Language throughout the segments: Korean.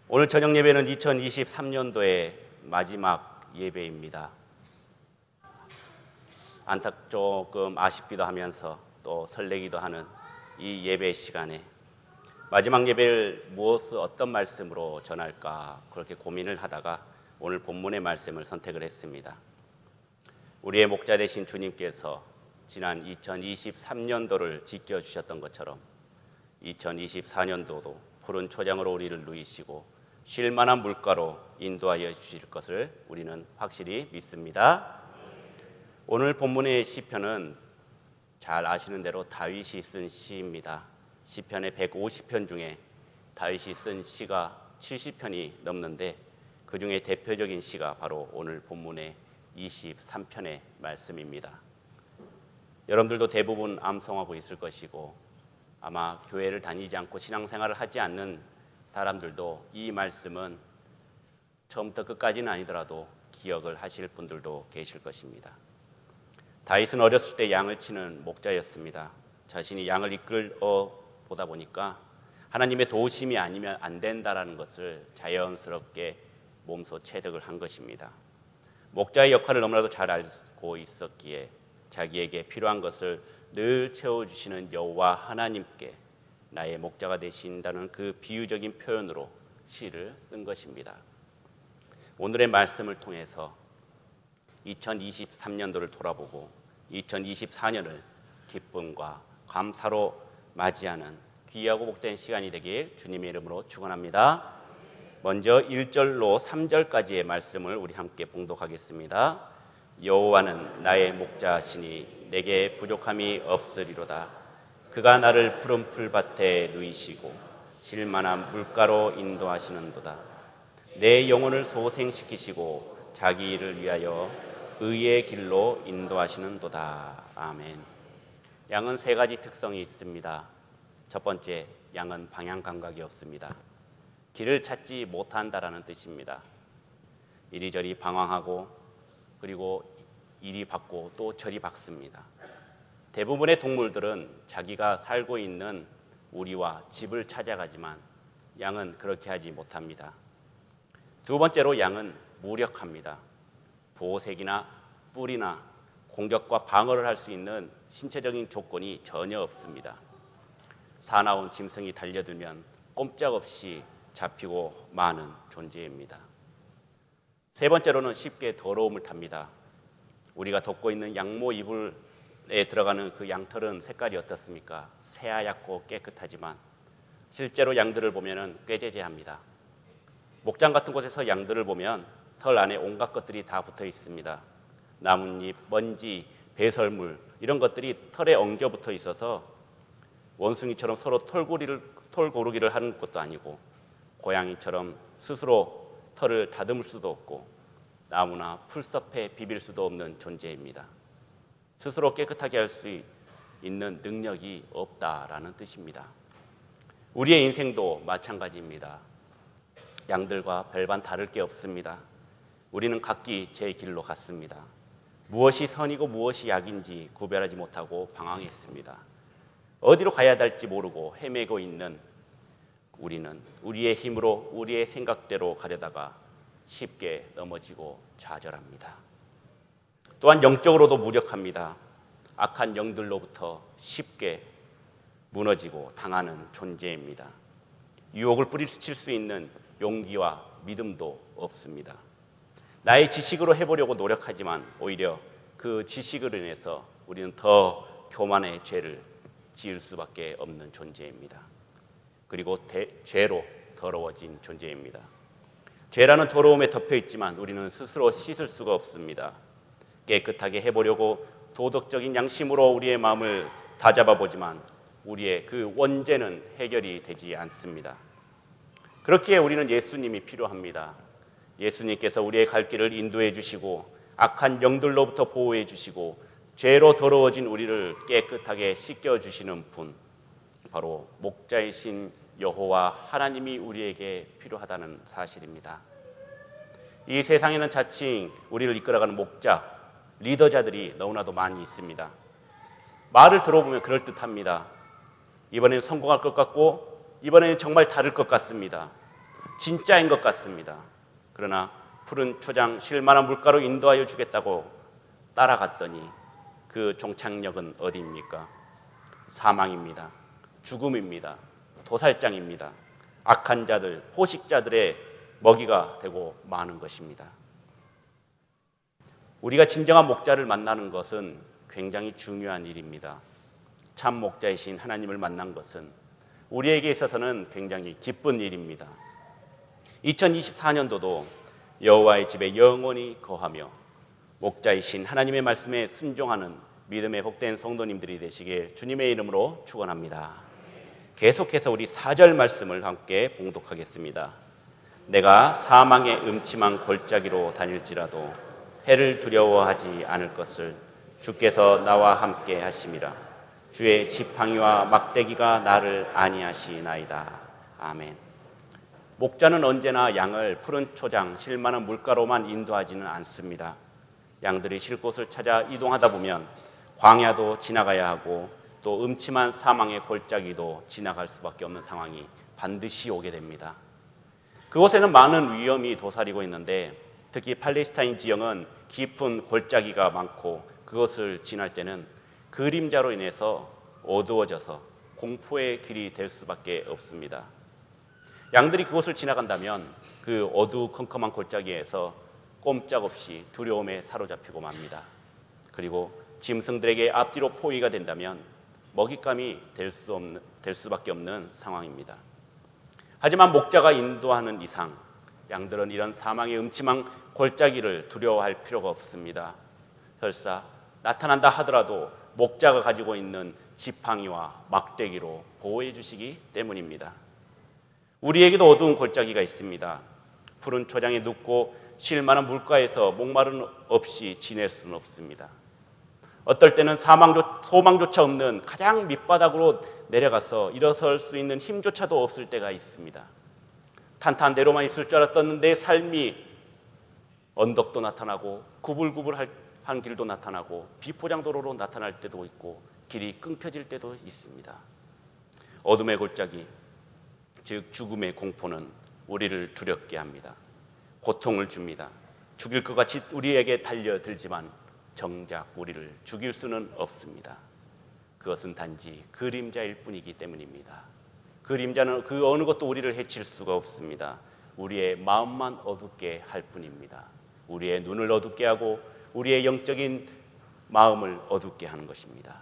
오늘 저녁 예배는 2023년도의 마지막 예배입니다. 조금 아쉽기도 하면서 또 설레기도 하는 이 예배 시간에 마지막 예배를 어떤 말씀으로 전할까 그렇게 고민을 하다가 오늘 본문의 말씀을 선택을 했습니다. 우리의 목자 되신 주님께서 지난 2023년도를 지켜주셨던 것처럼 2024년도도 푸른 초장으로 우리를 누이시고 쉴 만한 물가로 인도하여 주실 것을 우리는 확실히 믿습니다. 오늘 본문의 시편은 잘 아시는 대로 다윗이 쓴 시입니다. 시편의 150편 중에 다윗이 쓴 시가 70편이 넘는데 그 중에 대표적인 시가 바로 오늘 본문의 23편의 말씀입니다. 여러분들도 대부분 암송하고 있을 것이고 아마 교회를 다니지 않고 신앙생활을 하지 않는 사람들도 이 말씀은 처음부터 끝까지는 아니더라도 기억을 하실 분들도 계실 것입니다. 다윗은 어렸을 때 양을 치는 목자였습니다. 자신이 양을 이끌어 보다 보니까 하나님의 도우심이 아니면 안 된다라는 것을 자연스럽게 몸소 체득을 한 것입니다. 목자의 역할을 너무나도 잘 알고 있었기에 자기에게 필요한 것을 늘 채워주시는 여호와 하나님께 나의 목자가 되신다는 그 비유적인 표현으로 시를 쓴 것입니다. 오늘의 말씀을 통해서 2023년도를 돌아보고 2024년을 기쁨과 감사로 맞이하는 귀하고 복된 시간이 되길 주님의 이름으로 축원합니다. 먼저 1절로 3절까지의 말씀을 우리 함께 봉독하겠습니다. 여호와는 나의 목자시니 내게 부족함이 없으리로다. 그가 나를 푸른 풀밭에 누이시고 쉴 만한 물가로 인도하시는도다. 내 영혼을 소생시키시고 자기 일을 위하여 의의 길로 인도하시는도다. 아멘. 양은 세 가지 특성이 있습니다. 첫 번째, 양은 방향 감각이 없습니다. 길을 찾지 못한다라는 뜻입니다. 이리저리 방황하고 그리고 이리 박고 또 저리 박습니다. 대부분의 동물들은 자기가 살고 있는 우리와 집을 찾아가지만 양은 그렇게 하지 못합니다. 두 번째로 양은 무력합니다. 보호색이나 뿔이나 공격과 방어를 할 수 있는 신체적인 조건이 전혀 없습니다. 사나운 짐승이 달려들면 꼼짝없이 잡히고 마는 존재입니다. 세 번째로는 쉽게 더러움을 탑니다. 우리가 덮고 있는 양모 이불에 들어가는 그 양털은 색깔이 어떻습니까? 새하얗고 깨끗하지만 실제로 양들을 보면 꾀죄죄합니다. 목장 같은 곳에서 양들을 보면 털 안에 온갖 것들이 다 붙어 있습니다. 나뭇잎, 먼지, 배설물 이런 것들이 털에 엉겨 붙어 있어서 원숭이처럼 서로 털고르기를 하는 것도 아니고 고양이처럼 스스로 털을 다듬을 수도 없고 나무나 풀숲에 비빌 수도 없는 존재입니다. 스스로 깨끗하게 할 수 있는 능력이 없다라는 뜻입니다. 우리의 인생도 마찬가지입니다. 양들과 별반 다를 게 없습니다. 우리는 각기 제 길로 갔습니다. 무엇이 선이고 무엇이 약인지 구별하지 못하고 방황했습니다. 어디로 가야 할지 모르고 헤매고 있는 우리는 우리의 힘으로 우리의 생각대로 가려다가 쉽게 넘어지고 좌절합니다. 또한 영적으로도 무력합니다. 악한 영들로부터 쉽게 무너지고 당하는 존재입니다. 유혹을 뿌리칠 수 있는 용기와 믿음도 없습니다. 나의 지식으로 해보려고 노력하지만 오히려 그 지식으로 인해서 우리는 더 교만의 죄를 지을 수밖에 없는 존재입니다. 그리고 죄로 더러워진 존재입니다. 죄라는 더러움에 덮여 있지만 우리는 스스로 씻을 수가 없습니다. 깨끗하게 해보려고 도덕적인 양심으로 우리의 마음을 다잡아 보지만 우리의 그 원죄는 해결이 되지 않습니다. 그렇기에 우리는 예수님이 필요합니다. 예수님께서 우리의 갈 길을 인도해 주시고 악한 영들로부터 보호해 주시고 죄로 더러워진 우리를 깨끗하게 씻겨주시는 분, 바로 목자이신 여호와 하나님이 우리에게 필요하다는 사실입니다. 이 세상에는 자칭 우리를 이끌어가는 목자, 리더자들이 너무나도 많이 있습니다. 말을 들어보면 그럴듯합니다. 이번에는 성공할 것 같고 이번에는 정말 다를 것 같습니다. 진짜인 것 같습니다. 그러나 푸른 초장 쉴만한 물가로 인도하여 주겠다고 따라갔더니 그 종착역은 어디입니까? 사망입니다. 죽음입니다. 도살장입니다. 악한 자들, 포식자들의 먹이가 되고 마는 것입니다. 우리가 진정한 목자를 만나는 것은 굉장히 중요한 일입니다. 참 목자이신 하나님을 만난 것은 우리에게 있어서는 굉장히 기쁜 일입니다. 2024년도도 여호와의 집에 영원히 거하며 목자이신 하나님의 말씀에 순종하는 믿음의 복된 성도님들이 되시길 주님의 이름으로 축원합니다. 계속해서 우리 4절 말씀을 함께 봉독하겠습니다. 내가 사망의 음침한 골짜기로 다닐지라도 해를 두려워하지 않을 것을 주께서 나와 함께 하심이라. 주의 지팡이와 막대기가 나를 안위하시나이다. 아멘. 목자는 언제나 양을 푸른 초장, 쉴만한 물가로만 인도하지는 않습니다. 양들이 쉴 곳을 찾아 이동하다 보면 광야도 지나가야 하고 또 음침한 사망의 골짜기도 지나갈 수밖에 없는 상황이 반드시 오게 됩니다. 그곳에는 많은 위험이 도사리고 있는데 특히 팔레스타인 지형은 깊은 골짜기가 많고 그것을 지날 때는 그림자로 인해서 어두워져서 공포의 길이 될 수밖에 없습니다. 양들이 그곳을 지나간다면 그 어두컴컴한 골짜기에서 꼼짝없이 두려움에 사로잡히고 맙니다. 그리고 짐승들에게 앞뒤로 포위가 된다면 먹잇감이 될 수밖에 없는 상황입니다. 하지만 목자가 인도하는 이상 양들은 이런 사망의 음침한 골짜기를 두려워할 필요가 없습니다. 설사 나타난다 하더라도 목자가 가지고 있는 지팡이와 막대기로 보호해 주시기 때문입니다. 우리에게도 어두운 골짜기가 있습니다. 푸른 초장에 눕고 쉴만한 물가에서 목마름 없이 지낼 수는 없습니다. 어떨 때는 소망조차 없는 가장 밑바닥으로 내려가서 일어설 수 있는 힘조차도 없을 때가 있습니다. 탄탄대로만 있을 줄 알았던 내 삶이 언덕도 나타나고 구불구불한 길도 나타나고 비포장도로로 나타날 때도 있고 길이 끊겨질 때도 있습니다. 어둠의 골짜기, 즉 죽음의 공포는 우리를 두렵게 합니다. 고통을 줍니다. 죽일 것 같이 우리에게 달려들지만 정작 우리를 죽일 수는 없습니다. 그것은 단지 그림자일 뿐이기 때문입니다. 그림자는 그 어느 것도 우리를 해칠 수가 없습니다. 우리의 마음만 어둡게 할 뿐입니다. 우리의 눈을 어둡게 하고 우리의 영적인 마음을 어둡게 하는 것입니다.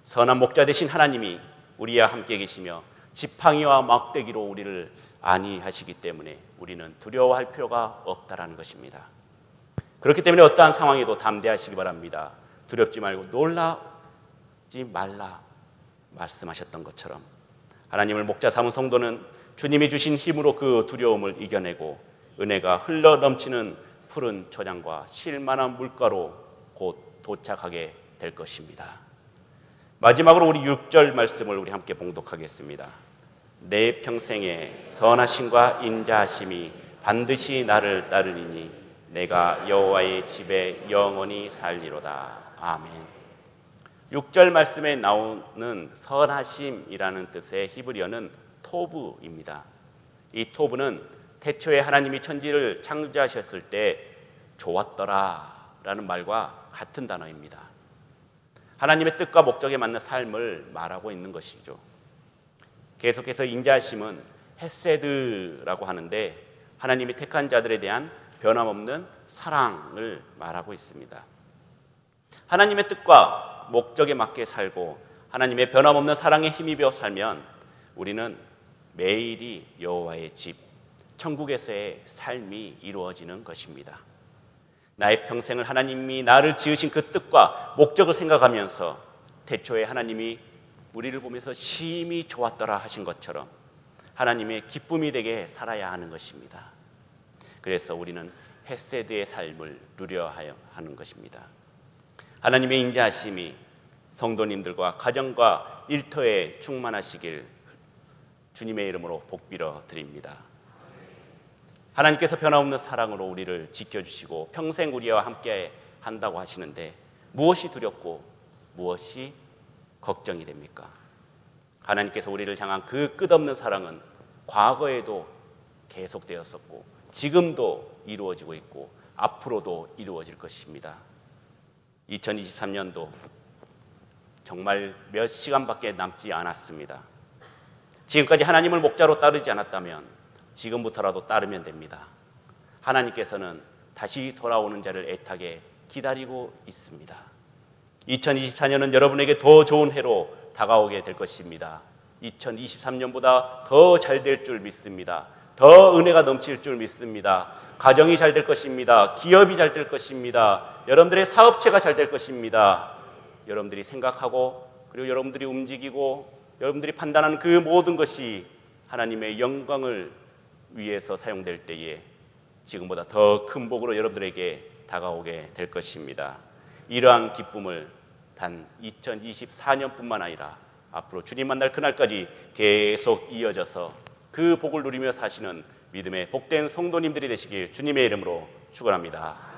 선한 목자 되신 하나님이 우리와 함께 계시며 지팡이와 막대기로 우리를 안위하시기 때문에 우리는 두려워할 필요가 없다라는 것입니다. 그렇기 때문에 어떠한 상황에도 담대하시기 바랍니다. 두렵지 말고 놀라지 말라 말씀하셨던 것처럼 하나님을 목자 삼은 성도는 주님이 주신 힘으로 그 두려움을 이겨내고 은혜가 흘러 넘치는 푸른 초장과 쉴만한 물가로 곧 도착하게 될 것입니다. 마지막으로 우리 6절 말씀을 우리 함께 봉독하겠습니다. 내 평생에 선하심과 인자하심이 반드시 나를 따르리니 내가 여호와의 집에 영원히 살리로다. 아멘. 6절 말씀에 나오는 선하심이라는 뜻의 히브리어는 토브입니다. 이 토브는 태초에 하나님이 천지를 창조하셨을 때 좋았더라라는 말과 같은 단어입니다. 하나님의 뜻과 목적에 맞는 삶을 말하고 있는 것이죠. 계속해서 인자하심은 헤세드라고 하는데 하나님이 택한 자들에 대한 변함없는 사랑을 말하고 있습니다. 하나님의 뜻과 목적에 맞게 살고 하나님의 변함없는 사랑에 힘입어 살면 우리는 매일이 여호와의 집, 천국에서의 삶이 이루어지는 것입니다. 나의 평생을 하나님이 나를 지으신 그 뜻과 목적을 생각하면서 태초에 하나님이 우리를 보면서 심히 좋았더라 하신 것처럼 하나님의 기쁨이 되게 살아야 하는 것입니다. 그래서 우리는 헤세드의 삶을 누려야 하는 것입니다. 하나님의 인자하심이 성도님들과 가정과 일터에 충만하시길 주님의 이름으로 복빌어 드립니다. 하나님께서 변함없는 사랑으로 우리를 지켜주시고 평생 우리와 함께 한다고 하시는데 무엇이 두렵고 무엇이 걱정이 됩니까? 하나님께서 우리를 향한 그 끝없는 사랑은 과거에도 계속되었었고 지금도 이루어지고 있고 앞으로도 이루어질 것입니다. 2023년도 정말 몇 시간밖에 남지 않았습니다. 지금까지 하나님을 목자로 따르지 않았다면 지금부터라도 따르면 됩니다. 하나님께서는 다시 돌아오는 자를 애타게 기다리고 있습니다. 2024년은 여러분에게 더 좋은 해로 다가오게 될 것입니다. 2023년보다 더 잘 될 줄 믿습니다. 더 은혜가 넘칠 줄 믿습니다. 가정이 잘 될 것입니다. 기업이 잘 될 것입니다. 여러분들의 사업체가 잘 될 것입니다. 여러분들이 생각하고 그리고 여러분들이 움직이고 여러분들이 판단하는 그 모든 것이 하나님의 영광을 위해서 사용될 때에 지금보다 더 큰 복으로 여러분들에게 다가오게 될 것입니다. 이러한 기쁨을 단 2024년뿐만 아니라 앞으로 주님 만날 그날까지 계속 이어져서 그 복을 누리며 사시는 믿음의 복된 성도님들이 되시길 주님의 이름으로 축원합니다.